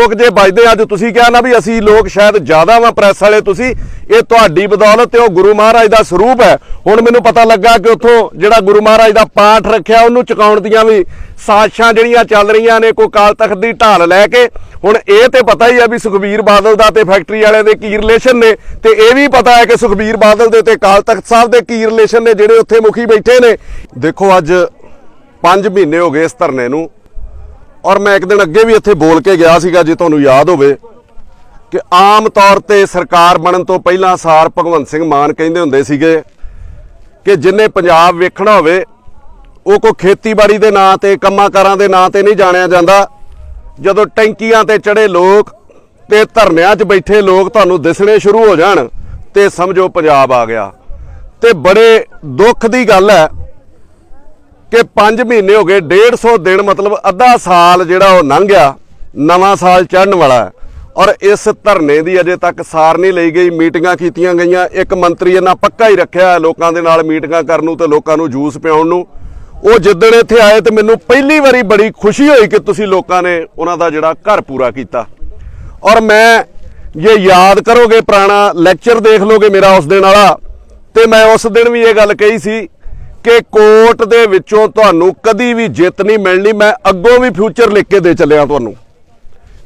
लोग जे बजदे अज तुसीं कहा ना भी असीं लोग शायद ज़्यादा वा प्रैस वाले तुसीं ये तुहाडी बदौलत ते गुरु महाराज का स्वरूप है। हुण मैनूं पता लगा कि उत्थों जिहड़ा गुरु महाराज का पाठ रखिया उहनूं चुकाउण दीआं भी साजिशां जिहड़ियां चल रहीआं ने कोई अकाल तख्त की ढाल लैके। हुण ये तो पता ही है भी सुखबीर बादल का ते फैक्टरी वाले दे की रिलेशन ने, ते ये भी पता है कि सुखबीर बादल दे ते अकाल तख्त साहब दे की रिलेशन ने जिहड़े उत्थे मुखी बैठे ने। देखो अज 5 महीने हो गए इस धरने नूं, और मैं एक दिन अगे भी इत्थे बोल के गया सीगा जे तुहानूं याद होवे कि आम तौर ते सरकार बनन तो पहलां सार भगवंत सिंह मान कहिंदे हुंदे सीगे कि जिन्हें पंजाब वेखना होवे वो कोई खेतीबाड़ी के नाँ ते कंमाकारां दे नाँ ते नहीं जाणिया जांदा। जदों टैंकियां ते चढ़े लोग ते धरनियां 'च बैठे लोग तुहानूं दिसणे शुरू हो जाण ते समझो पंजाब आ गया। ते बड़े दुख की गल है कि 5 महीने हो गए, 150 दिन मतलब अद्धा साल जिहड़ा वो लंघ गया, नवां साल चढ़न वाला है और इस धरने की अजे तक सार नहीं ली गई। मीटिंगां कीतियां गईयां, एक मंत्री इन्ना पक्का ही रखिया लोकां दे नाल मीटिंगां करन नूं ते लोकां नूं जूस पिआउण नूं। वो जिद्दण इत्थे आए तो मैनूं पहली वारी बड़ी खुशी हुई कि तुसीं लोकां ने उन्हां दा जिहड़ा घर पूरा कीता। और मैं ये याद करोगे पुराना लैक्चर देख लोगे मेरा उस दिन वाला, तो मैं उस दिन भी ये गल कही सी कि कोर्ट दे विचों तुहानूं कदी भी जित नहीं मिलनी। मैं अग्गों भी फ्यूचर लिख के दे चलिया तुहानूं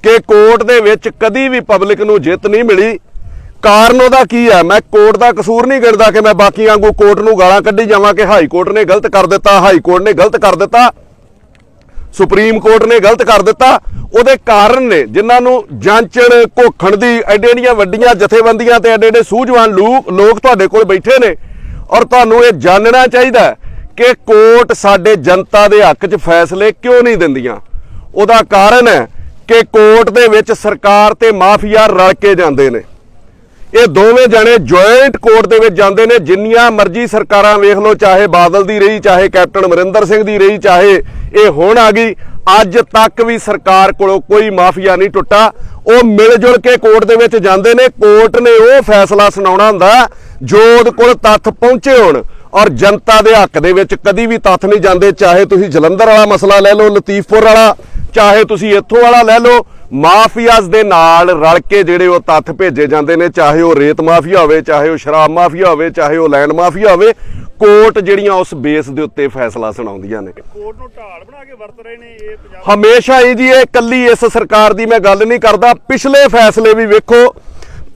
कि कोर्ट दे विच कदी भी पब्लिक नूं जित नहीं मिली। कारण उहदा की है, मैं कोर्ट का कसूर नहीं गिणदा कि मैं बाकी वांगू कोर्ट नूं गालां कड्ढी जावां कि हाई कोर्ट ने गलत कर दिता, हाई कोर्ट ने गलत कर दिता, सुप्रीम कोर्ट ने गलत कर दिता। उहदे कारण ने जिन्हां नूं जांचण घोखण दी एडे एडियां वड्डियां जथेबंदियां ते एडे एडे सूझवान लोग तुहाडे कोल बैठे ने। और तुहानूं ये जानना चाहिए कि कोर्ट साडे जनता दे हक च फैसले क्यों नहीं दिंदियां। उहदा कारण है कि कोर्ट दे विच सरकार ते माफिया रल के जांदे ने। ये दोवें जने जॉइंट कोर्ट दे विच जांदे ने। जिन्नियां मर्जी सरकारां वेख लो, चाहे बादल दी रही, चाहे कैप्टन अमरिंदर सिंह दी रही, चाहे ये हुण आ गई, अज तक भी सरकार कोलों कोई माफिया नहीं टुटा। वो मिल जुल के कोर्ट दे विच जांदे ने। कोर्ट ने वो फैसला सुनाउणा हुंदा जो उहदे कोल तत्थ पहुंचे होण, और जनता दे हक दे विच कदी भी तत्थ नहीं जांदे। चाहे तुसीं जलंधर वाला मसला लै लो, लतीफपुर वाला, चाहे तुसीं इत्थों वाला लै लो, माफियाज दे नाल रल के जिहड़े वो तत्थ भेजे जांदे ने। चाहे वो रेत माफिया होवे, चाहे वो शराब माफिया होवे, चाहे वो लैंड माफिया होवे, कोर्ट जिहड़ियां उस बेस दे उत्ते फैसला सुणाउंदियां ने। कोर्ट नूं ढाल बना के वरत रहे ने ये पंजाब हमेशा ही जी। ये कल्ली इस सरकार दी मैं गल नहीं करदा, पिछले फैसले भी वेखो,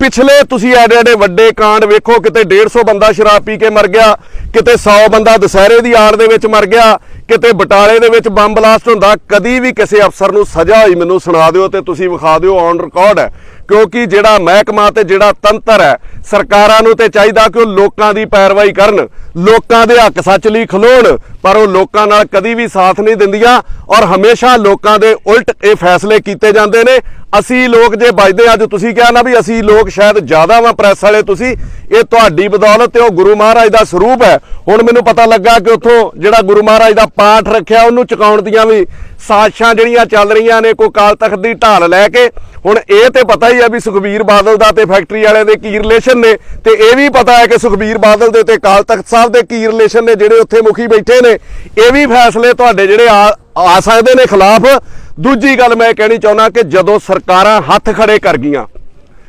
पिछले तुसीं एडे एडे वड्डे कांड वेखो, किते 150 बंदा शराब पी के मर गया, किते 100 बंदा दशहरे दी आड़ दे विच मर गया, किते बटाले दे विच बंब ब्लास्ट हुंदा। कदी भी किसी अफसर नूं सज़ा होई मैनूं सुणा दिओ ते तुसीं विखा दिओ, ऑन रिकॉर्ड है। क्योंकि जिहड़ा महकमा ते जिहड़ा तंत्र है, सरकारां नूं ते चाहीदा कि ओह लोकां दी पैरवाई करन, लोकां दे हक सच लई खलोण, पर ओह लोकां नाल कदी भी साथ नहीं दिंदियां और हमेशा लोकां दे उल्ट ये फैसले कीते जांदे ने। असी लोग जे बजदे अज तुसीं कहा ना भी असी लोग शायद ज़्यादा वा प्रैस वाले तुसीं, ये तुहाडी बदौलत ते गुरु महाराज का स्वरूप है। हुण मैनूं पता लगा कि उत्थों जिहड़ा गुरु महाराज का पाठ रखिया उहनूं चुकाउण दीआं भी साजिशां जिहड़ियां चल रहीआं ने कोई अकाल तख्त की ढाल लैके। हुण ये तो पता ही है भी सुखबीर बादल का ते फैक्टरी वाले दे की रिलेशन ने, ते ये भी पता है कि सुखबीर बादल दे ते अकाल तख्त साहब दे की रिलेशन ने जिहड़े उत्थे मुखी बैठे ने। ये भी फैसले तुहाडे जिहड़े आ सकदे ने खिलाफ। दूजी गल मैं कहनी चाहुंदा कि जदों सरकारां हत्थ खड़े कर गईयां,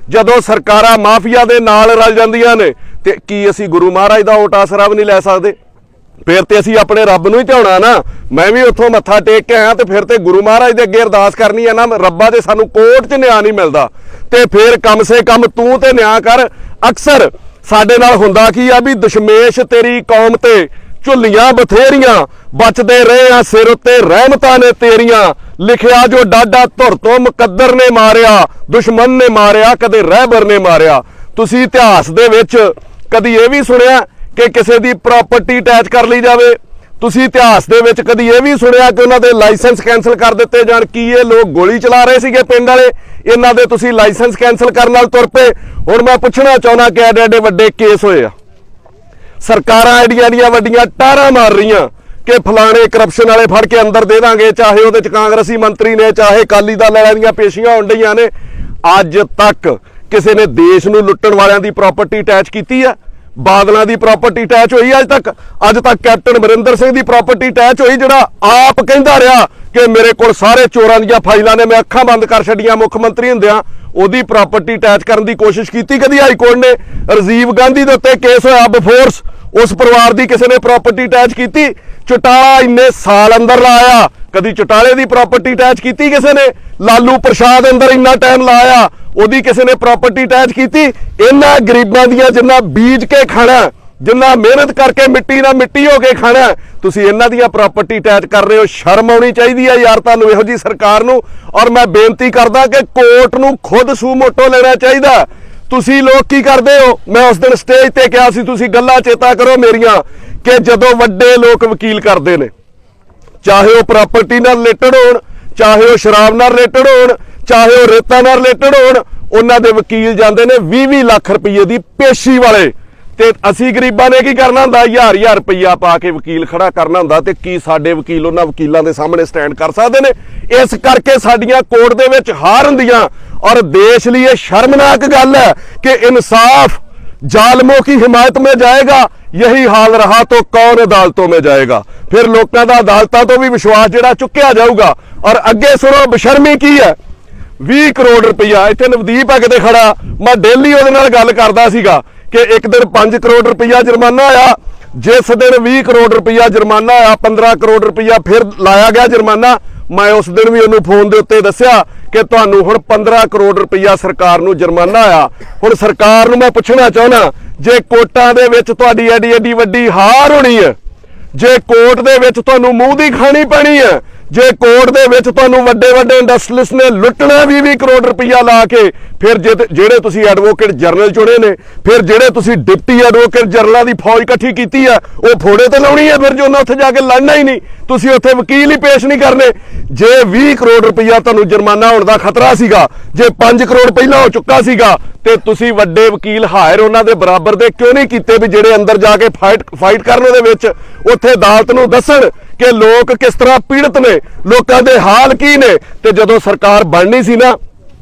जदों सरकारां माफिया दे नाल रल जांदियां ने, ते की असीं गुरु महाराज दा ओट आसरा भी नहीं लै सकदे? फिर तो असीं अपने रब नूं ही ध्याउणा ना। मैं भी उत्थों मत्था टेक के आया, तो फिर तो गुरु महाराज दे अगे अरदास करनी है ना, रब्बा जे सानूं कोर्ट च न्याय नहीं मिलदा, ते फिर कम से कम तूं ते न्याय कर। अक्सर साडे नाल हुंदा की आ भी दशमेश तेरी कौम ते झुल्लियां बथेरियां, बचदे रहे आ सिर उत्ते रहमतां ने तेरियां, लिखिया जो डाडा धुर तो मुकद्दर ने मारिया, दुश्मन ने मारिया, कदे रहबर ने मारिया। तुसीं इतिहास दे विच कदी ये भी सुनिया कि किसी की प्रॉपर्टी अटैच कर ली जाए? तुसीं इतिहास दे विच कदी ये भी सुनिया कि उन्हां दे लाइसेंस कैंसल कर दिते जाण? की ये लोग गोली चला रहे सीगे पिंड वाले, इन्हां दे तुसीं लाइसेंस कैंसल करन नाल तुर पे? हुण मैं पुछना चाहुंदा कि एडे एडे वड्डे केस होए आ, सरकारां एडियां एडियां वड्डियां टारां मार रहीआं कि फलाणे करप्शन वाले फड़ के अंदर दे दांगे, चाहे उहदे च कांग्रेसी मंत्री ने, चाहे अकाली दल वालिआं दीआं पेशियां होण डईआं ने। अज तक किसी ने देश नूं लुੱਟਣ वालिआं दी प्रॉपर्टी अटैच कीती है? बादलों की प्रॉपर्टी अटैच हुई? अज तक कैप्टन अमरिंदर सिंह की प्रॉपर्टी अटैच हुई, जिहड़ा आप कहंदा रहा ਕਿ ਮੇਰੇ ਕੋਲ ਸਾਰੇ ਚੋਰਾਂ ਦੀਆਂ ਫਾਈਲਾਂ ਨੇ, ਮੈਂ ਅੱਖਾਂ ਬੰਦ ਕਰ ਛੱਡੀਆਂ। ਮੁੱਖ ਮੰਤਰੀ ਹੁੰਦਿਆਂ ਉਹਦੀ ਪ੍ਰਾਪਰਟੀ ਅਟੈਚ ਕਰਨ ਦੀ ਕੋਸ਼ਿਸ਼ ਕੀਤੀ ਕਦੀ ਹਾਈ ਕੋਰਟ ਨੇ? ਰਾਜੀਵ ਗਾਂਧੀ ਦੇ ਉੱਤੇ ਕੇਸ ਹੋਇਆ ਬਫੋਰਸ, ਉਸ ਪਰਿਵਾਰ ਦੀ ਕਿਸੇ ਨੇ ਪ੍ਰਾਪਰਟੀ ਅਟੈਚ ਕੀਤੀ? ਚੌਟਾਲਾ ਇੰਨੇ ਸਾਲ ਅੰਦਰ ਲਾਇਆ, ਕਦੀ ਚੌਟਾਲੇ ਦੀ ਪ੍ਰਾਪਰਟੀ ਅਟੈਚ ਕੀਤੀ ਕਿਸੇ ਨੇ? ਲਾਲੂ ਪ੍ਰਸ਼ਾਦ ਅੰਦਰ ਇੰਨਾ ਟਾਈਮ ਲਾਇਆ, ਉਹਦੀ ਕਿਸੇ ਨੇ ਪ੍ਰਾਪਰਟੀ ਅਟੈਚ ਕੀਤੀ? ਇਹਨਾਂ ਗਰੀਬਾਂ ਦੀਆਂ ਜਿੰਨਾ ਬੀਜ ਕੇ ਖਾਣਾ, ਜਿੰਨਾ ਮਿਹਨਤ ਕਰਕੇ ਮਿੱਟੀ ਨਾਲ ਮਿੱਟੀ ਹੋ ਕੇ ਖਾਣਾ, ਤੁਸੀਂ ਇਹਨਾਂ ਦੀਆਂ ਪ੍ਰਾਪਰਟੀ ਅਟੈਚ ਕਰ ਰਹੇ ਹੋ। ਸ਼ਰਮ ਆਉਣੀ ਚਾਹੀਦੀ ਹੈ ਯਾਰ ਤੁਹਾਨੂੰ ਇਹੋ ਜੀ ਸਰਕਾਰ ਨੂੰ। ਔਰ ਮੈਂ ਬੇਨਤੀ ਕਰਦਾ ਕਿ ਕੋਰਟ ਨੂੰ ਖੁਦ ਸੂ ਮੋਟੋ ਲੈਣਾ ਚਾਹੀਦਾ। ਤੁਸੀਂ ਲੋਕ ਕੀ ਕਰਦੇ ਹੋ? ਮੈਂ ਉਸ ਦਿਨ ਸਟੇਜ ਤੇ ਕਿਹਾ ਸੀ, ਤੁਸੀਂ ਗੱਲਾਂ ਚੇਤਾ ਕਰੋ ਮੇਰੀਆਂ, ਕਿ ਜਦੋਂ ਵੱਡੇ ਲੋਕ ਵਕੀਲ ਕਰਦੇ ਨੇ, ਚਾਹੇ ਉਹ ਪ੍ਰਾਪਰਟੀ ਨਾਲ ਰਿਲੇਟਡ ਹੋਣ, ਚਾਹੇ ਉਹ ਸ਼ਰਾਬ ਨਾਲ ਰਿਲੇਟਡ ਹੋਣ, ਚਾਹੇ ਉਹ ਰੇਤਾ ਨਾਲ ਰਿਲੇਟਡ ਹੋਣ, ਉਹਨਾਂ ਦੇ ਵਕੀਲ ਜਾਂਦੇ ਨੇ 20-20 ਲੱਖ ਰੁਪਏ ਦੀ ਪੇਸ਼ੀ ਵਾਲੇ। ਤੇ ਅਸੀਂ ਗਰੀਬਾਂ ਨੇ ਕੀ ਕਰਨਾ ਹੁੰਦਾ? 1000-1000 ਰੁਪਈਆ ਪਾ ਕੇ ਵਕੀਲ ਖੜਾ ਕਰਨਾ ਹੁੰਦਾ। ਤੇ ਕੀ ਸਾਡੇ ਵਕੀਲ ਉਹਨਾਂ ਵਕੀਲਾਂ ਦੇ ਸਾਹਮਣੇ ਸਟੈਂਡ ਕਰ ਸਕਦੇ ਨੇ? ਇਸ ਕਰਕੇ ਸਾਡੀਆਂ ਕੋਰਟ ਦੇ ਵਿੱਚ ਹਾਰ ਹੁੰਦੀਆਂ। ਔਰ ਦੇਸ਼ ਲਈ ਇਹ ਸ਼ਰਮਨਾਕ ਗੱਲ ਹੈ ਕਿ ਇਨਸਾਫ जालिमों की हिमायत में जाएगा, यही हाल रहा तो कौन अदालतों में जाएगा। फिर लोगों का अदालतों तो भी विश्वास जिहड़ा चुक्या जाऊगा। और अगे सुनो बेशर्मी की है, 20 करोड़ रुपया इत्थे नवदीप है किते खड़ा, मैं डेली उहदे नाल गल करदा सीगा कि एक दिन 5 करोड़ रुपया जुर्माना आया, जिस दिन 20 करोड़ रुपया जुर्माना आया, 15 करोड़ रुपया फिर लाया गया जुर्माना। मैं उस दिन भी उन्होंने फोन के उत्ते दस्सिया कि तुहानू हुण 15 करोड़ रुपया सरकार नू जुर्माना आया। हुण सरकार नू मैं पुछना चाहना, जे कोर्टां दे विच तुहाडी एडी एडी वड्डी हार होनी है, जे कोर्ट दे विच तुहानू मूंह दी खानी पैनी है, जे कोर्ट दे विच तुहानू वड्डे वड्डे इंडस्ट्रीलिस्ट ने लुटना 20-20 करोड़ रुपया ला के, फिर ਜਿਹੜੇ ਤੁਸੀਂ ਐਡਵੋਕੇਟ ਜਨਰਲ ਚੁਣੇ ਨੇ, ਫਿਰ ਜਿਹੜੇ ਤੁਸੀਂ ਡਿਪਟੀ ਐਡਵੋਕੇਟ ਜਨਰਲਾਂ ਦੀ ਫੌਜ ਇਕੱਠੀ ਕੀਤੀ ਆ, ਉਹ ਫੋੜੇ ਤੇ ਲਾਉਣੀ ਹੈ। ਫਿਰ ਜੋ ਉਹਨਾਂ ਉੱਥੇ ਜਾ ਕੇ ਲੜਨਾ ਹੀ ਨਹੀਂ, ਤੁਸੀਂ ਉੱਥੇ ਵਕੀਲ ਹੀ ਪੇਸ਼ ਨਹੀਂ ਕਰਨੇ। ਜੇ 20 ਕਰੋੜ ਰੁਪਇਆ ਤੁਹਾਨੂੰ ਜੁਰਮਾਨਾ ਹੋਣ ਦਾ ਖਤਰਾ ਸੀਗਾ, ਜੇ 5 ਕਰੋੜ ਪਹਿਲਾਂ ਹੋ ਚੁੱਕਾ ਸੀਗਾ, ਤੇ ਤੁਸੀਂ ਵੱਡੇ ਵਕੀਲ ਹਾਇਰ ਉਹਨਾਂ ਦੇ ਬਰਾਬਰ ਦੇ ਕਿਉਂ ਨਹੀਂ ਕੀਤੇ ਵੀ ਜਿਹੜੇ ਅੰਦਰ ਜਾ ਕੇ ਫਾਈਟ ਕਰਨ ਦੇ ਵਿੱਚ ਉੱਥੇ ਅਦਾਲਤ ਨੂੰ ਦੱਸਣ ਕਿ ਲੋਕ ਕਿਸ ਤਰ੍ਹਾਂ ਪੀੜਤ ਨੇ, ਲੋਕਾਂ ਦੇ ਹਾਲ ਕੀ ਨੇ। ਤੇ ਜਦੋਂ ਸਰਕਾਰ ਬਣਨੀ ਸੀ ਨਾ,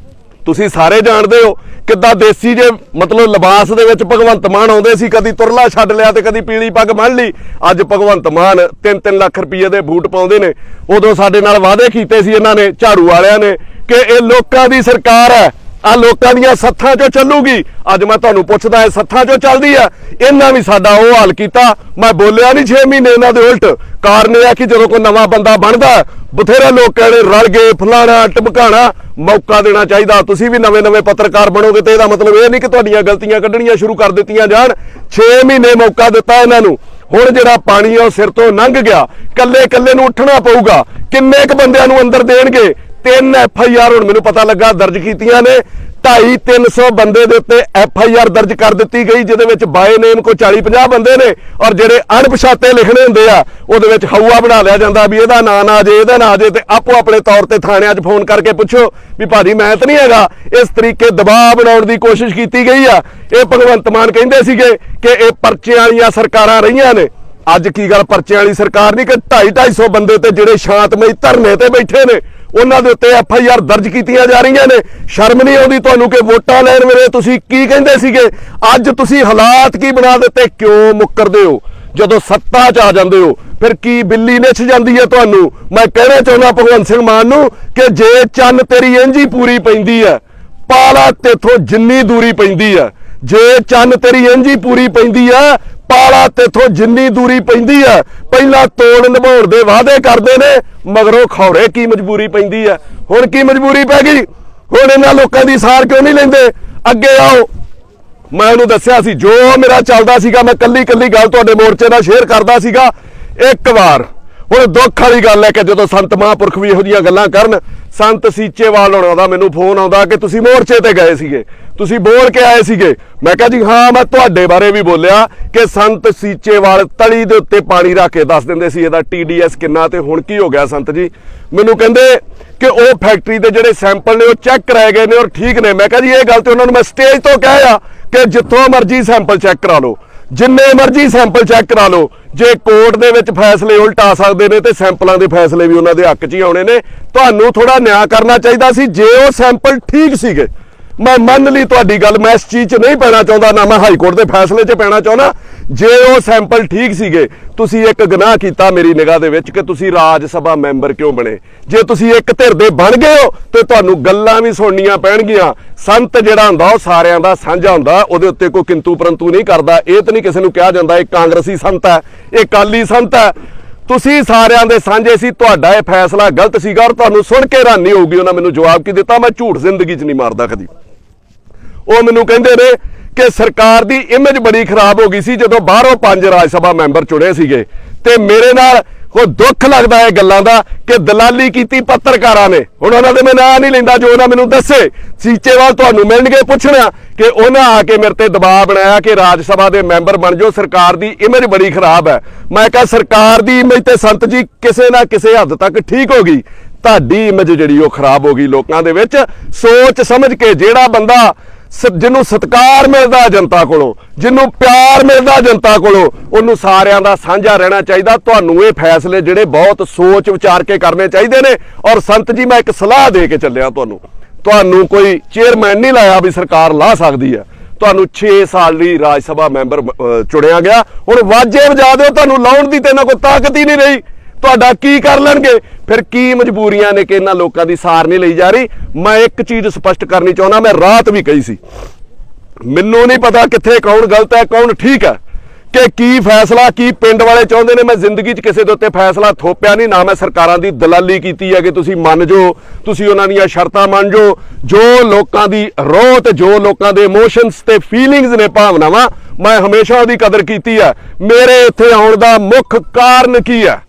ਤੁਸੀਂ ਸਾਰੇ ਜਾਣਦੇ ਹੋ ਕਿੱਦਾਂ ਦੇਸੀ ਜੇ ਮਤਲਬ ਲਿਬਾਸ ਦੇ ਵਿੱਚ ਭਗਵੰਤ ਮਾਨ ਆਉਂਦੇ ਸੀ, ਕਦੀ ਤੁਰਲਾ ਛੱਡ ਲਿਆ ਤੇ ਕਦੀ ਪੀਲੀ ਪੱਗ ਬੰਨ੍ਹ ਲਈ। ਅੱਜ ਭਗਵੰਤ ਮਾਨ 3-3 ਲੱਖ ਰੁਪਏ ਦੇ ਬੂਟ ਪਾਉਂਦੇ ਨੇ। ਉਦੋਂ ਸਾਡੇ ਨਾਲ ਵਾਅਦੇ ਕੀਤੇ ਸੀ ਇਹਨਾਂ ਨੇ, ਝਾੜੂ ਵਾਲਿਆਂ ਨੇ, ਕਿ ਇਹ ਲੋਕਾਂ ਦੀ ਸਰਕਾਰ ਹੈ, ਆ ਲੋਕਾਂ ਦੀਆਂ ਸੱਥਾਂ ਚੋਂ ਚੱਲੂਗੀ। ਅੱਜ ਮੈਂ ਤੁਹਾਨੂੰ ਪੁੱਛਦਾ, ਇਹ ਸੱਥਾਂ ਚੋਂ ਚੱਲਦੀ ਆ? ਇਹਨਾਂ ਵੀ ਸਾਡਾ ਉਹ ਹਾਲ ਕੀਤਾ। ਮੈਂ ਬੋਲਿਆ ਨਹੀਂ 6 ਮਹੀਨੇ ਇਹਨਾਂ ਦੇ ਉਲਟ। ਕਾਰਨ ਇਹ ਹੈ ਕਿ ਜਦੋਂ ਕੋਈ ਨਵਾਂ ਬੰਦਾ ਬਣਦਾ, ਬਥੇਰੇ ਲੋਕ ਕਹਿੰਦੇ ਰਲ ਗਏ, ਫਲਾਣਾ ਟਮਕਾਣਾ, ਮੌਕਾ ਦੇਣਾ ਚਾਹੀਦਾ। ਤੁਸੀਂ ਵੀ ਨਵੇਂ ਪੱਤਰਕਾਰ ਬਣੋਗੇ ਤੇ ਇਹਦਾ ਮਤਲਬ ਇਹ ਨਹੀਂ ਕਿ ਤੁਹਾਡੀਆਂ ਗਲਤੀਆਂ ਕੱਢਣੀਆਂ ਸ਼ੁਰੂ ਕਰ ਦਿੱਤੀਆਂ ਜਾਣ। 6 ਮਹੀਨੇ ਮੌਕਾ ਦਿੱਤਾ ਇਹਨਾਂ ਨੂੰ। ਹੁਣ ਜਿਹੜਾ ਪਾਣੀ ਆ ਉਹ ਸਿਰ ਤੋਂ ਲੰਘ ਗਿਆ, ਕੱਲੇ ਨੂੰ ਉੱਠਣਾ ਪਊਗਾ। ਕਿੰਨੇ ਕੁ ਬੰਦਿਆਂ ਨੂੰ ਅੰਦਰ ਦੇਣਗੇ? 3 FIR ਹੁਣ ਮੈਨੂੰ ਪਤਾ ਲੱਗਾ ਦਰਜ ਕੀਤੀਆਂ ਨੇ। 250-300 ਬੰਦੇ ਦੇ ਉੱਤੇ FIR ਦਰਜ ਕਰ ਦਿੱਤੀ ਗਈ, ਜਿਹਦੇ ਵਿੱਚ ਬਾਏ ਨੇਮ ਕੋਈ 40-50 ਬੰਦੇ ਨੇ। ਔਰ ਜਿਹੜੇ ਅਣਪਛਾਤੇ ਲਿਖਣੇ ਹੁੰਦੇ ਆ, ਉਹਦੇ ਵਿੱਚ ਹਊਆ ਬਣਾ ਲਿਆ ਜਾਂਦਾ ਵੀ ਇਹਦਾ ਨਾਂ ਨਾ ਆ ਜੇ, ਇਹਦਾ ਨਾ ਆ ਜੇ, ਤੇ ਆਪੋ ਆਪਣੇ ਤੌਰ ਤੇ ਥਾਣਿਆਂ 'ਚ ਫੋਨ ਕਰਕੇ ਪੁੱਛੋ ਵੀ ਭਾਜੀ ਮੈਂ ਤਾਂ ਨਹੀਂ ਹੈਗਾ। ਇਸ ਤਰੀਕੇ ਦਬਾਅ ਬਣਾਉਣ ਦੀ ਕੋਸ਼ਿਸ਼ ਕੀਤੀ ਗਈ ਆ। ਇਹ ਭਗਵੰਤ ਮਾਨ ਕਹਿੰਦੇ ਸੀਗੇ ਕਿ ਇਹ ਪਰਚਿਆਂ ਵਾਲੀਆਂ ਸਰਕਾਰਾਂ ਰਹੀਆਂ ਨੇ। ਅੱਜ ਕੀ ਗੱਲ ਪਰਚਿਆਂ ਵਾਲੀ ਸਰਕਾਰ ਨਹੀਂ ਕਿ 250-250 ਬੰਦੇ ਤੇ ਜਿਹੜੇ ਸ਼ਾਂਤਮਈ ਧਰਨੇ ਤੇ ਬੈਠੇ ਨੇ, ਉਹਨਾਂ ਦੇ ਉੱਤੇ FIR ਦਰਜ ਕੀਤੀਆਂ ਜਾ ਰਹੀਆਂ ਨੇ। ਸ਼ਰਮ ਨਹੀਂ ਆਉਂਦੀ ਤੁਹਾਨੂੰ ਕਿ ਵੋਟਾਂ ਲੈਣ ਵੇਲੇ ਤੁਸੀਂ ਕੀ ਕਹਿੰਦੇ ਸੀਗੇ? ਅੱਜ ਤੁਸੀਂ ਹਾਲਾਤ ਕੀ ਬਣਾ ਦਿੱਤੇ? ਕਿਉਂ ਮੁੱਕਰਦੇ ਹੋ? ਜਦੋਂ ਸੱਤਾ 'ਚ ਆ ਜਾਂਦੇ ਹੋ ਫਿਰ ਕੀ ਬਿੱਲੀ ਨਿੱਛ ਜਾਂਦੀ ਹੈ ਤੁਹਾਨੂੰ? ਮੈਂ ਕਹਿਣਾ ਚਾਹੁੰਦਾ ਭਗਵੰਤ ਸਿੰਘ ਮਾਨ ਨੂੰ ਕਿ ਜੇ ਚੰਨ ਤੇਰੀ ਇੰਜੀ ਪੂਰੀ ਪੈਂਦੀ ਹੈ, ਪਾਲਾ ਤੇਥੋਂ ਜਿੰਨੀ ਦੂਰੀ ਪੈਂਦੀ ਹੈ। ਜੇ ਚੰਨ ਤੇਰੀ ਇੰਜੀ ਪੂਰੀ ਪੈਂਦੀ ਹੈ, ਪਾਲਾ ਤੇਥੋਂ ਜਿੰਨੀ ਦੂਰੀ ਪੈਂਦੀ ਹੈ। ਪਹਿਲਾਂ ਤੋੜ ਨਿਭਾਉਣ ਦੇ ਵਾਅਦੇ ਕਰਦੇ ਨੇ, ਮਗਰੋਂ ਖੌਰੇ ਕੀ ਮਜਬੂਰੀ ਪੈਂਦੀ ਹੈ। ਹੁਣ ਕੀ ਮਜਬੂਰੀ ਪੈ ਗਈ? ਹੁਣ ਇਹਨਾਂ ਲੋਕਾਂ ਦੀ ਸਾਰ ਕਿਉਂ ਨਹੀਂ ਲੈਂਦੇ? ਅੱਗੇ ਆਓ। ਮੈਂ ਉਹਨੂੰ ਦੱਸਿਆ ਸੀ ਜੋ ਮੇਰਾ ਚੱਲਦਾ ਸੀਗਾ, ਮੈਂ ਕੱਲੀ ਗੱਲ ਤੁਹਾਡੇ ਮੋਰਚੇ ਨਾਲ ਸ਼ੇਅਰ ਕਰਦਾ ਸੀਗਾ। ਇੱਕ ਵਾਰ ਹੁਣ ਦੁੱਖ ਵਾਲੀ ਗੱਲ ਹੈ ਕਿ ਜਦੋਂ ਸੰਤ ਮਹਾਂਪੁਰਖ ਵੀ ਇਹੋ ਜਿਹੀਆਂ ਗੱਲਾਂ ਕਰਨ, ਸੰਤ ਸੀਚੇਵਾਲ ਹੋਣਾ ਦਾ ਮੈਨੂੰ ਫੋਨ ਆਉਂਦਾ ਕਿ ਤੁਸੀਂ ਮੋਰਚੇ ਤੇ ਗਏ ਸੀਗੇ, ਤੁਸੀਂ ਬੋਲ ਕੇ ਆਏ ਸੀਗੇ। ਮੈਂ ਕਿਹਾ ਜੀ ਹਾਂ, ਮੈਂ ਤੁਹਾਡੇ ਬਾਰੇ ਵੀ ਬੋਲਿਆ ਕਿ ਸੰਤ ਸੀਚੇਵਾਲ ਤਲੀ ਦੇ ਉੱਤੇ ਪਾਣੀ ਰੱਖ ਕੇ ਦੱਸ ਦਿੰਦੇ ਸੀ ਇਹਦਾ TDS ਕਿੰਨਾ, ਤੇ ਹੁਣ ਕੀ ਹੋ ਗਿਆ ਸੰਤ ਜੀ? ਮੈਨੂੰ ਕਹਿੰਦੇ ਕਿ ਉਹ ਫੈਕਟਰੀ ਦੇ ਜਿਹੜੇ ਸੈਂਪਲ ਨੇ ਉਹ ਚੈੱਕ ਕਰਾਏ ਗਏ ਨੇ ਔਰ ਠੀਕ ਨੇ। ਮੈਂ ਕਿਹਾ ਜੀ ਇਹ ਗੱਲ ਤੇ ਉਹਨਾਂ ਨੂੰ ਮੈਂ ਸਟੇਜ ਤੋਂ ਕਹਿਆ ਕਿ ਜਿੱਥੋਂ ਮਰਜ਼ੀ ਸੈਂਪਲ ਚੈੱਕ ਕਰਾ ਲਓ, ਜਿੰਨੇ ਮਰਜ਼ੀ ਸੈਂਪਲ ਚੈੱਕ ਕਰਾ ਲਓ। ਜੇ ਕੋਰਟ ਦੇ ਵਿੱਚ ਫੈਸਲੇ ਉਲਟ ਆ ਸਕਦੇ ਨੇ ਤੇ ਸੈਂਪਲਾਂ ਦੇ ਫੈਸਲੇ ਵੀ ਉਹਨਾਂ ਦੇ ਹੱਕ 'ਚ ਹੀ ਆਉਣੇ ਨੇ। ਤੁਹਾਨੂੰ ਥੋੜਾ ਨਿਆਂ ਕਰਨਾ ਚਾਹੀਦਾ ਸੀ ਜੇ ਉਹ ਸੈਂਪਲ ਠੀਕ ਸੀਗੇ। ਮੈਂ ਮੰਨ ਲਈ ਤੁਹਾਡੀ ਗੱਲ, ਮੈਂ ਇਸ ਚੀਜ਼ 'ਚ ਨਹੀਂ ਪੈਣਾ ਚਾਹੁੰਦਾ, ਨਾ ਮੈਂ ਹਾਈ ਕੋਰਟ ਦੇ ਫੈਸਲੇ 'ਚ ਪੈਣਾ ਚਾਹੁੰਦਾ। ਜੇ ਉਹ ਸੈਂਪਲ ਠੀਕ ਸੀਗੇ, ਤੁਸੀਂ ਇੱਕ ਗੁਨਾਹ ਕੀਤਾ ਮੇਰੀ ਨਿਗਾਹ ਦੇ ਵਿੱਚ ਕਿ ਤੁਸੀਂ ਰਾਜ ਸਭਾ ਮੈਂਬਰ ਕਿਉਂ ਬਣੇ। ਜੇ ਤੁਸੀਂ ਇੱਕ ਧਿਰ ਦੇ ਬਣ ਗਏ ਹੋ ਤੇ ਤੁਹਾਨੂੰ ਗੱਲਾਂ ਵੀ ਸੁਣਨੀਆਂ ਪੈਣਗੀਆਂ। ਸੰਤ ਜਿਹੜਾ ਹੁੰਦਾ ਉਹ ਸਾਰਿਆਂ ਦਾ ਸਾਂਝਾ ਹੁੰਦਾ, ਉਹਦੇ ਉੱਤੇ ਕੋਈ ਕਿੰਤੂ ਪਰੰਤੂ ਨਹੀਂ ਕਰਦਾ। ਇਹ ਤਾਂ ਨਹੀਂ ਕਿਸੇ ਨੂੰ ਕਿਹਾ ਜਾਂਦਾ ਇਹ ਕਾਂਗਰਸੀ ਸੰਤ ਹੈ, ਇਹ ਅਕਾਲੀ ਸੰਤ ਹੈ। ਤੁਸੀਂ ਸਾਰਿਆਂ ਦੇ ਸਾਂਝੇ ਸੀ, ਤੁਹਾਡਾ ਇਹ ਫੈਸਲਾ ਗਲਤ ਸੀਗਾ ਔਰ ਤੁਹਾਨੂੰ ਸੁਣ ਕੇ ਹੈਰਾਨੀ ਹੋਊਗੀ ਉਹਨਾਂ ਮੈਨੂੰ ਜਵਾਬ ਕੀ ਦਿੱਤਾ। ਮੈਂ ਝੂਠ ਜ਼ਿੰਦਗੀ 'ਚ ਨਹੀਂ ਮਾਰਦਾ ਕਦੀ। ਉਹ ਮੈਨੂੰ ਕਹਿੰਦੇ ਨੇ ਕਿ ਸਰਕਾਰ ਦੀ ਇਮੇਜ ਬੜੀ ਖਰਾਬ ਹੋ ਗਈ ਸੀ ਜਦੋਂ ਬਾਹਰੋਂ 5 ਰਾਜ ਸਭਾ ਮੈਂਬਰ ਚੁਣੇ ਸੀਗੇ, ਤੇ ਮੇਰੇ ਨਾਲ ਉਹ ਦੁੱਖ ਲੱਗਦਾ ਇਹ ਗੱਲਾਂ ਦਾ ਕਿ ਦਲਾਲੀ ਕੀਤੀ ਪੱਤਰਕਾਰਾਂ ਨੇ। ਹੁਣ ਉਹਨਾਂ ਦੇ ਮੈਂ ਨਾਂ ਨਹੀਂ ਲੈਂਦਾ, ਜੋ ਉਹਨਾਂ ਮੈਨੂੰ ਦੱਸੇ ਸੀਚੇਵਾਲ ਤੁਹਾਨੂੰ ਮਿਲਣਗੇ ਪੁੱਛਣਾ ਕਿ ਉਹਨਾਂ ਆ ਕੇ ਮੇਰੇ ਤੇ ਦਬਾਅ ਬਣਾਇਆ ਕਿ ਰਾਜ ਸਭਾ ਦੇ ਮੈਂਬਰ ਬਣ ਜਾਓ, ਸਰਕਾਰ ਦੀ ਇਮੇਜ ਬੜੀ ਖਰਾਬ ਹੈ। ਮੈਂ ਕਿਹਾ ਸਰਕਾਰ ਦੀ ਇਮੇਜ ਤੇ ਸੰਤ ਜੀ ਕਿਸੇ ਨਾ ਕਿਸੇ ਹੱਦ ਤੱਕ ਠੀਕ ਹੋ ਗਈ, ਤੁਹਾਡੀ ਇਮੇਜ ਜਿਹੜੀ ਉਹ ਖਰਾਬ ਹੋ ਗਈ ਲੋਕਾਂ ਦੇ ਵਿੱਚ। ਸੋਚ ਸਮਝ ਕੇ ਜਿਹੜਾ ਬੰਦਾ ਜਿਹਨੂੰ ਸਤਿਕਾਰ ਮਿਲਦਾ ਜਨਤਾ ਕੋਲੋਂ, ਜਿਹਨੂੰ ਪਿਆਰ ਮਿਲਦਾ ਜਨਤਾ ਕੋਲੋਂ, ਉਹਨੂੰ ਸਾਰਿਆਂ ਦਾ ਸਾਂਝਾ ਰਹਿਣਾ ਚਾਹੀਦਾ। ਤੁਹਾਨੂੰ ਇਹ ਫੈਸਲੇ ਜਿਹੜੇ ਬਹੁਤ ਸੋਚ ਵਿਚਾਰ ਕੇ ਕਰਨੇ ਚਾਹੀਦੇ ਨੇ। ਔਰ ਸੰਤ ਜੀ ਮੈਂ ਇੱਕ ਸਲਾਹ ਦੇ ਕੇ ਚੱਲਿਆ ਤੁਹਾਨੂੰ ਕੋਈ ਚੇਅਰਮੈਨ ਨਹੀਂ ਲਾਇਆ ਵੀ ਸਰਕਾਰ ਲਾ ਸਕਦੀ ਹੈ। ਤੁਹਾਨੂੰ 6 ਸਾਲ ਲਈ ਰਾਜ ਸਭਾ ਮੈਂਬਰ ਚੁਣਿਆ ਗਿਆ, ਹੁਣ ਵਾਜੇ ਵਜਾ ਦਿਓ, ਤੁਹਾਨੂੰ ਲਾਉਣ ਦੀ ਤੇ ਇਹਨਾਂ ਕੋਲ ਤਾਕਤ ਹੀ ਨਹੀਂ ਰਹੀ। ਤੁਹਾਡਾ ਕੀ ਕਰ ਲੈਣਗੇ ਫਿਰ? ਕੀ ਮਜਬੂਰੀਆਂ ਨੇ ਕਿ ਇਹਨਾਂ ਲੋਕਾਂ ਦੀ ਸਾਰ ਨਹੀਂ ਲਈ ਜਾ ਰਹੀ। ਮੈਂ ਇੱਕ ਚੀਜ਼ ਸਪਸ਼ਟ ਕਰਨੀ ਚਾਹੁੰਦਾ, ਮੈਂ ਰਾਤ ਵੀ ਕਹੀ ਸੀ, ਮੈਨੂੰ ਨਹੀਂ ਪਤਾ ਕਿੱਥੇ ਕੌਣ ਗਲਤ ਹੈ ਕੌਣ ਠੀਕ ਹੈ, ਕਿ ਕੀ ਫੈਸਲਾ ਕੀ ਪਿੰਡ ਵਾਲੇ ਚਾਹੁੰਦੇ ਨੇ। ਮੈਂ ਜ਼ਿੰਦਗੀ 'ਚ ਕਿਸੇ ਦੇ ਉੱਤੇ ਫੈਸਲਾ ਥੋਪਿਆ ਨਹੀਂ, ਨਾ ਮੈਂ ਸਰਕਾਰਾਂ ਦੀ ਦਲਾਲੀ ਕੀਤੀ ਹੈ ਕਿ ਤੁਸੀਂ ਮੰਨ ਜਾਓ, ਤੁਸੀਂ ਉਹਨਾਂ ਦੀਆਂ ਸ਼ਰਤਾਂ ਮੰਨ ਜਾਓ। ਜੋ ਲੋਕਾਂ ਦੀ ਰੋਹ ਤੇ ਜੋ ਲੋਕਾਂ ਦੇ ਇਮੋਸ਼ਨਸ ਤੇ ਫੀਲਿੰਗਸ ਨੇ, ਭਾਵਨਾਵਾਂ, ਮੈਂ ਹਮੇਸ਼ਾ ਉਹਦੀ ਕਦਰ ਕੀਤੀ ਹੈ। ਮੇਰੇ ਇੱਥੇ ਆਉਣ ਦਾ ਮੁੱਖ ਕਾਰਨ ਕੀ ਹੈ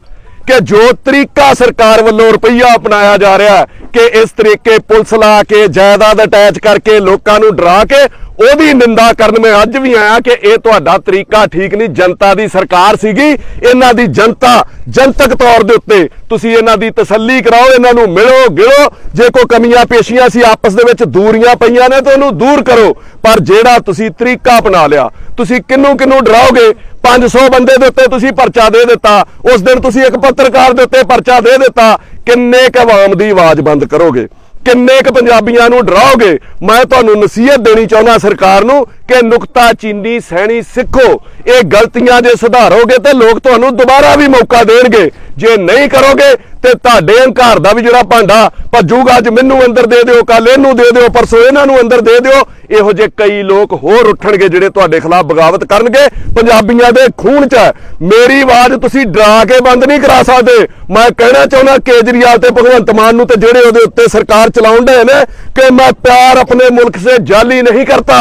ਕਿ ਜੋ ਤਰੀਕਾ ਸਰਕਾਰ ਵੱਲੋਂ ਰੁਪਈਆ ਅਪਣਾਇਆ ਜਾ ਰਿਹਾ ਹੈ ਕਿ ਇਸ ਤਰੀਕੇ ਪੁਲਿਸ ਲਾ ਕੇ ਜਾਇਦਾਦ ਅਟੈਚ ਕਰਕੇ ਲੋਕਾਂ ਨੂੰ ਡਰਾ ਕੇ, ਉਹਦੀ ਨਿੰਦਾ ਕਰਨ ਮੈਂ ਅੱਜ ਵੀ ਆਇਆ ਕਿ ਇਹ ਤੁਹਾਡਾ ਤਰੀਕਾ ਠੀਕ ਨਹੀਂ। ਜਨਤਾ ਦੀ ਸਰਕਾਰ ਸੀਗੀ, ਇਹਨਾਂ ਦੀ ਜਨਤਕ ਤੌਰ ਦੇ ਉੱਤੇ ਤੁਸੀਂ ਇਹਨਾਂ ਦੀ ਤਸੱਲੀ ਕਰਾਓ, ਇਹਨਾਂ ਨੂੰ ਮਿਲੋ ਗਿਲੋ। ਜੇ ਕੋਈ ਕਮੀਆਂ ਪੇਸ਼ੀਆਂ ਸੀ ਆਪਸ ਦੇ ਵਿੱਚ ਦੂਰੀਆਂ ਪਈਆਂ ਨੇ ਤਾਂ ਉਹਨੂੰ ਦੂਰ ਕਰੋ। ਪਰ ਜਿਹੜਾ ਤੁਸੀਂ ਤਰੀਕਾ ਅਪਣਾ ਲਿਆ, ਤੁਸੀਂ ਕਿਹਨੂੰ ਡਰਾਓਗੇ। 500 ਬੰਦੇ ਦੇ ਉੱਤੇ ਤੁਸੀਂ ਪਰਚਾ ਦੇ ਦਿੱਤਾ, ਉਸ ਦਿਨ ਤੁਸੀਂ ਇੱਕ ਪੱਤਰਕਾਰ ਦੇ ਉੱਤੇ ਪਰਚਾ ਦੇ ਦਿੱਤਾ। ਕਿੰਨੇ ਕੁ ਆਵਾਮ ਦੀ ਆਵਾਜ਼ ਬੰਦ ਕਰੋਗੇ? ਕਿੰਨੇ ਕੁ ਪੰਜਾਬੀਆਂ ਨੂੰ ਡਰਾਓਗੇ? ਮੈਂ ਤੁਹਾਨੂੰ ਨਸੀਹਤ ਦੇਣੀ ਚਾਹੁੰਦਾ ਸਰਕਾਰ ਨੂੰ ਕਿ ਨੁਕਤਾਚੀਨੀ ਸਹਿਣੀ ਸਿੱਖੋ। ਇਹ ਗਲਤੀਆਂ ਜੇ ਸੁਧਾਰੋਗੇ ਤੇ ਲੋਕ ਤੁਹਾਨੂੰ ਦੁਬਾਰਾ ਵੀ ਮੌਕਾ ਦੇਣਗੇ। ਜੇ ਨਹੀਂ ਕਰੋਗੇ ਤੇ ਤੁਹਾਡੇ ਹੰਕਾਰ ਦਾ ਵੀ ਜਿਹੜਾ ਭਾਂਡਾ ਭੱਜੂਗਾ, ਅੱਜ ਮੈਨੂੰ ਅੰਦਰ ਦੇ ਦਿਓ, ਕੱਲ ਇਹਨੂੰ ਦੇ ਦਿਓ, ਪਰਸੋਂ ਇਹਨਾਂ ਨੂੰ ਅੰਦਰ ਦੇ ਦਿਓ। ਇਹੋ ਜਿਹੇ ਕਈ ਲੋਕ ਹੋਰ ਉੱਠਣਗੇ ਜਿਹੜੇ ਤੁਹਾਡੇ ਖਿਲਾਫ ਬਗਾਵਤ ਕਰਨਗੇ। ਪੰਜਾਬੀਆਂ ਦੇ ਖੂਨ 'ਚ ਹੈ। ਮੇਰੀ ਆਵਾਜ਼ ਤੁਸੀਂ ਡਰਾ ਕੇ ਬੰਦ ਨਹੀਂ ਕਰਾ ਸਕਦੇ। ਮੈਂ ਕਹਿਣਾ ਚਾਹੁੰਦਾ ਕੇਜਰੀਵਾਲ ਤੇ ਭਗਵੰਤ ਮਾਨ ਨੂੰ ਤੇ ਜਿਹੜੇ ਉਹਦੇ ਉੱਤੇ ਸਰਕਾਰ ਚਲਾਉਣ ਦੇ ਨੇ ਕਿ ਮੈਂ ਪਿਆਰ ਆਪਣੇ ਮੁਲਕ ਸੇ ਜਾਲੀ नहीं करता,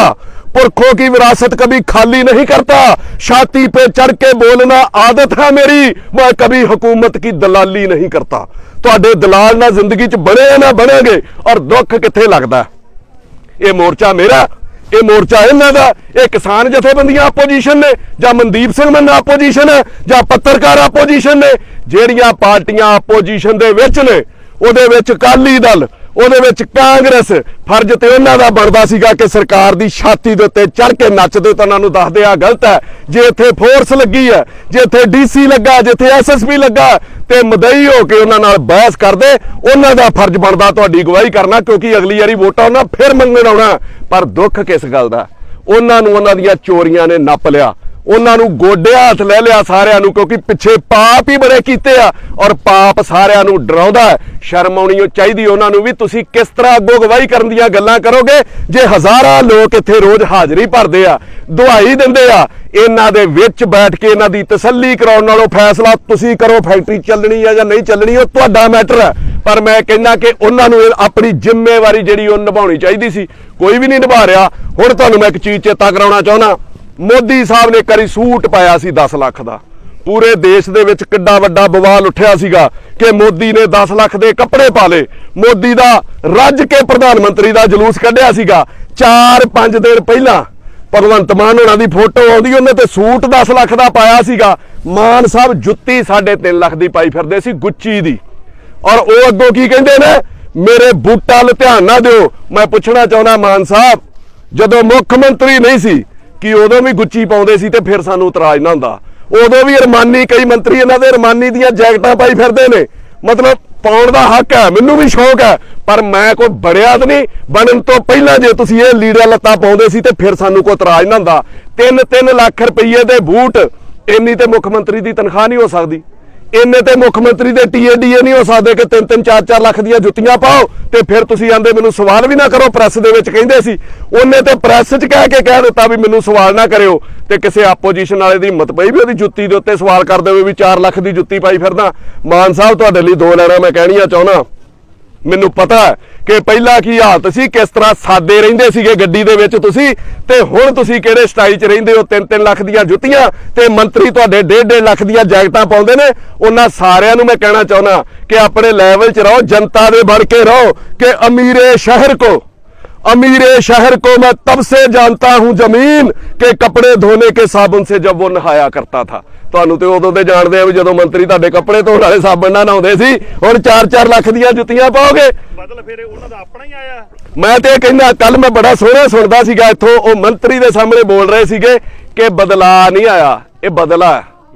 पुरखों की विरासत कभी खाली नहीं करता, छाती पे चढ़ के बोलना आदत है मेरी, मैं कभी हुकूमत की दलाली नहीं करता। ਤੁਹਾਡੇ ਦਲਾਲ ਨਾ ਜ਼ਿੰਦਗੀ 'ਚ ਬਣੇ ਨਾ ਬਣेगे। ਔਰ ਦੁੱਖ ਕਿੱਥੇ ਲੱਗਦਾ? ਇਹ ਮੋਰਚਾ ਮੇਰਾ, ਇਹ ਮੋਰਚਾ ਇਹਨਾਂ ਦਾ, ਇਹ ਕਿਸਾਨ ਜਥੇਬੰਦੀਆਂ ਆਪੋਜੀਸ਼ਨ ਨੇ ਜਾਂ ਮਨਦੀਪ ਸਿੰਘ ਮੰਨਾ ਆਪੋਜੀਸ਼ਨ ਹੈ ਜਾਂ ਪੱਤਰਕਾਰ ਆਪੋਜੀਸ਼ਨ ਨੇ। ਜਿਹੜੀਆਂ ਪਾਰਟੀਆਂ ਆਪੋਜੀਸ਼ਨ ਦੇ ਵਿੱਚ ਨੇ ਉਹਦੇ ਵਿੱਚ ਅਕਾਲੀ ਦਲ, ਉਹਦੇ ਵਿੱਚ ਕਾਂਗਰਸ, ਫਰਜ਼ ਤੇ ਉਹਨਾਂ ਦਾ ਬਣਦਾ ਸੀਗਾ ਕਿ ਸਰਕਾਰ ਦੀ ਛਾਤੀ ਦੇ ਉੱਤੇ ਚੜ ਕੇ ਨੱਚਦੇ ਤਾਂ ਉਹਨਾਂ ਨੂੰ ਦੱਸਦੇ ਆ ਗਲਤ ਹੈ। ਜੇ ਇੱਥੇ ਫੋਰਸ ਲੱਗੀ ਹੈ, ਜੇ ਇੱਥੇ ਡੀਸੀ ਲੱਗਾ, ਜਿੱਥੇ ਐਸਐਸਪੀ ਲੱਗਾ ਤੇ ਮਦਈ ਹੋ ਕੇ ਉਹਨਾਂ ਨਾਲ ਬਹਿਸ ਕਰਦੇ, ਉਹਨਾਂ ਦਾ ਫਰਜ਼ ਬਣਦਾ ਤੁਹਾਡੀ ਅਗਵਾਈ ਕਰਨਾ, ਕਿਉਂਕਿ ਅਗਲੀ ਵਾਰੀ ਵੋਟਾਂ ਉਹਨਾਂ ਫਿਰ ਮੰਗਣ ਆਉਣਾ। ਪਰ ਦੁੱਖ ਕਿਸ ਗੱਲ ਦਾ? ਉਹਨਾਂ ਨੂੰ ਉਹਨਾਂ ਦੀਆਂ ਚੋਰੀਆਂ ਨੇ ਨੱਪ ਲਿਆ, ਉਹਨਾਂ ਨੂੰ ਗੋਡਿਆਂ ਹੱਥ ਲੈ ਲਿਆ ਸਾਰਿਆਂ ਨੂੰ, ਕਿਉਂਕਿ ਪਿੱਛੇ ਪਾਪ ਹੀ ਬੜੇ ਕੀਤੇ ਆ ਔਰ ਪਾਪ ਸਾਰਿਆਂ ਨੂੰ ਡਰਾਉਂਦਾ ਹੈ। ਸ਼ਰਮ ਆਉਣੀ ਚਾਹੀਦੀ ਉਹਨਾਂ ਨੂੰ ਵੀ। ਤੁਸੀਂ ਕਿਸ ਤਰ੍ਹਾਂ ਅੱਗੋਂ ਅਗਵਾਈ ਕਰਨ ਦੀਆਂ ਗੱਲਾਂ ਕਰੋਗੇ ਜੇ ਹਜ਼ਾਰਾਂ ਲੋਕ ਇੱਥੇ ਰੋਜ਼ ਹਾਜ਼ਰੀ ਭਰਦੇ ਆ, ਦੁਹਾਈ ਦਿੰਦੇ ਆ। ਇਹਨਾਂ ਦੇ ਵਿੱਚ ਬੈਠ ਕੇ ਇਹਨਾਂ ਦੀ ਤਸੱਲੀ ਕਰਾਉਣ ਨਾਲੋਂ ਫੈਸਲਾ ਤੁਸੀਂ ਕਰੋ ਫੈਕਟਰੀ ਚੱਲਣੀ ਹੈ ਜਾਂ ਨਹੀਂ ਚੱਲਣੀ, ਉਹ ਤੁਹਾਡਾ ਮੈਟਰ ਹੈ। ਪਰ ਮੈਂ ਕਹਿੰਦਾ ਕਿ ਉਹਨਾਂ ਨੂੰ ਆਪਣੀ ਜ਼ਿੰਮੇਵਾਰੀ ਜਿਹੜੀ ਉਹ ਨਿਭਾਉਣੀ ਚਾਹੀਦੀ ਸੀ, ਕੋਈ ਵੀ ਨਹੀਂ ਨਿਭਾ ਰਿਹਾ। ਹੁਣ ਤੁਹਾਨੂੰ ਮੈਂ ਇੱਕ ਚੀਜ਼ ਚੇਤਾ ਕਰਾਉਣਾ ਚਾਹੁੰਦਾ, ਮੋਦੀ ਸਾਹਿਬ ਨੇ ਇੱਕ ਵਾਰੀ ਸੂਟ ਪਾਇਆ ਸੀ 10 ਲੱਖ ਦਾ। ਪੂਰੇ ਦੇਸ਼ ਦੇ ਵਿੱਚ ਕਿੱਡਾ ਵੱਡਾ ਬਵਾਲ ਉੱਠਿਆ ਸੀਗਾ ਕਿ ਮੋਦੀ ਨੇ 10 ਲੱਖ ਦੇ ਕੱਪੜੇ ਪਾ ਲਏ। ਮੋਦੀ ਦਾ ਰੱਜ ਕੇ ਪ੍ਰਧਾਨ ਮੰਤਰੀ ਦਾ ਜਲੂਸ ਕੱਢਿਆ ਸੀਗਾ। 4-5 ਦਿਨ ਪਹਿਲਾਂ ਭਗਵੰਤ ਮਾਨ ਹੋਣਾ ਦੀ ਫੋਟੋ ਆਉਂਦੀ, ਉਹਨੇ ਤੇ ਸੂਟ 10 ਲੱਖ ਦਾ ਪਾਇਆ ਸੀਗਾ। ਮਾਨ ਸਾਹਿਬ ਜੁੱਤੀ 3.5 ਲੱਖ ਦੀ ਪਾਈ ਫਿਰਦੇ ਸੀ ਗੁੱਚੀ ਦੀ। ਔਰ ਉਹ ਅੱਗੋਂ ਕੀ ਕਹਿੰਦੇ ਨੇ, ਮੇਰੇ ਬੂਟਾਂ ਵੱਲ ਧਿਆਨ ਨਾ ਦਿਓ। ਮੈਂ ਪੁੱਛਣਾ ਚਾਹੁੰਦਾ ਮਾਨ ਸਾਹਿਬ, ਜਦੋਂ ਮੁੱਖ ਮੰਤਰੀ ਨਹੀਂ ਸੀ ਕਿ ਉਦੋਂ ਵੀ ਗੁੱਚੀ ਪਾਉਂਦੇ ਸੀ ਤੇ ਫਿਰ ਸਾਨੂੰ ਇਤਰਾਜ਼ ਨਾ ਹੁੰਦਾ? ਉਦੋਂ ਵੀ ਅਰਮਾਨੀ, ਕਈ ਮੰਤਰੀ ਇਹਨਾਂ ਦੇ ਅਰਮਾਨੀ ਦੀਆਂ ਜੈਕਟਾਂ ਪਾਈ ਫਿਰਦੇ ਨੇ। ਮਤਲਬ ਪਾਉਣ ਦਾ ਹੱਕ ਹੈ, ਮੈਨੂੰ ਵੀ ਸ਼ੌਕ ਹੈ, ਪਰ ਮੈਂ ਕੋਈ ਬੜਿਆ ਤਾਂ ਨਹੀਂ। ਬਣਨ ਤੋਂ ਪਹਿਲਾਂ ਜੇ ਤੁਸੀਂ ਇਹ ਲੀੜਾ ਲੱਤਾਂ ਪਾਉਂਦੇ ਸੀ ਤੇ ਫਿਰ ਸਾਨੂੰ ਕੋਈ ਇਤਰਾਜ਼ ਨਾ ਹੁੰਦਾ। 3-3 ਲੱਖ ਰੁਪਏ ਦੇ ਬੂਟ, ਇੰਨੀ ਤੇ ਮੁੱਖ ਮੰਤਰੀ ਦੀ ਤਨਖਾਹ ਨਹੀਂ ਹੋ ਸਕਦੀ, ਇੰਨੇ ਤੇ ਮੁੱਖ ਮੰਤਰੀ ਦੇ TADA ਨਹੀਂ ਹੋ ਸਕਦੇ ਕਿ 3-3 4-4 ਲੱਖ ਦੀਆਂ ਜੁੱਤੀਆਂ ਪਾਓ ਤੇ ਫਿਰ ਤੁਸੀਂ ਆਂਦੇ ਮੈਨੂੰ ਸਵਾਲ ਵੀ ਨਾ ਕਰੋ। ਪ੍ਰੈਸ ਦੇ ਵਿੱਚ ਕਹਿੰਦੇ ਸੀ, ਉਹਨੇ ਤੇ ਪ੍ਰੈਸ 'ਚ ਕਹਿ ਦਿੱਤਾ ਵੀ ਮੈਨੂੰ ਸਵਾਲ ਨਾ ਕਰਿਓ, ਤੇ ਕਿਸੇ ਆਪੋਜੀਸ਼ਨ ਵਾਲੇ ਦੀ ਹਿੰਮਤ ਪਈ ਵੀ ਉਹਦੀ ਜੁੱਤੀ ਦੇ ਉੱਤੇ ਸਵਾਲ ਕਰਦੇ ਹੋਏ ਵੀ 4 ਲੱਖ ਦੀ ਜੁੱਤੀ ਪਾਈ ਫਿਰਦਾ। ਮਾਨ ਸਾਹਿਬ, ਤੁਹਾਡੇ ਲਈ 2 ਲੈਣਾ ਮੈਂ ਕਹਿਣੀਆਂ ਚਾਹੁੰਦਾ। ਮੈਨੂੰ ਪਤਾ ਹੈ ਕਿ ਪਹਿਲਾਂ ਕੀ ਹਾਲਤ ਸੀ, ਕਿਸ ਤਰ੍ਹਾਂ ਸਾਦੇ ਰਹਿੰਦੇ ਸੀਗੇ ਗੱਡੀ ਦੇ ਵਿੱਚ ਤੁਸੀਂ, ਤੇ ਹੁਣ ਤੁਸੀਂ ਕਿਹੜੇ ਸਟਾਈਲ 'ਚ ਰਹਿੰਦੇ ਹੋ। 3-3 ਲੱਖ ਦੀਆਂ ਜੁੱਤੀਆਂ ਤੇ ਮੰਤਰੀ ਤੁਹਾਡੇ 1.5 ਲੱਖ ਦੀਆਂ ਜੈਕਟਾਂ ਪਾਉਂਦੇ ਨੇ। ਉਹਨਾਂ ਸਾਰਿਆਂ ਨੂੰ ਮੈਂ ਕਹਿਣਾ ਚਾਹੁੰਦਾ ਕਿ ਆਪਣੇ ਲੈਵਲ 'ਚ ਰਹੋ, ਜਨਤਾ ਦੇ ਬਣ ਕੇ ਰਹੋ। ਕਿ ਅਮੀਰੇ शहर को मैं तब से जानता हूं जमीन के कपड़े धोने के साबुन से जब वो नहाया करता था। ਤੁਹਾਨੂੰ ਤੇ ਉਦੋਂ ਤੇ ਜਾਣਦੇ ਆ ਵੀ ਜਦੋਂ ਮੰਤਰੀ ਤੁਹਾਡੇ ਕੱਪੜੇ ਧੋਣ ਵਾਲੇ ਸਾਬਣ ਨਾਲ ਨਹਾਉਂਦੇ ਸੀ। ਹੁਣ 4-4 ਲੱਖ ਦੀਆਂ ਜੁੱਤੀਆਂ ਪਾਓਗੇ। ਬਦਲ ਫਿਰ ਉਹਨਾਂ ਦਾ ਆਪਣਾ ਹੀ ਆਇਆ। ਮੈਂ ਤੇ ਕਹਿੰਦਾ, ਕੱਲ ਮੈਂ ਬੜਾ ਸੋਹਣਾ ਸੁਣਦਾ ਸੀਗਾ ਇੱਥੋਂ, ਉਹ ਮੰਤਰੀ ਦੇ ਸਾਹਮਣੇ ਬੋਲ ਰਹੇ ਸੀਗੇ ਕਿ ਬਦਲਾ ਨਹੀਂ ਆਇਆ, ਇਹ ਬਦਲਾ ਹੈ।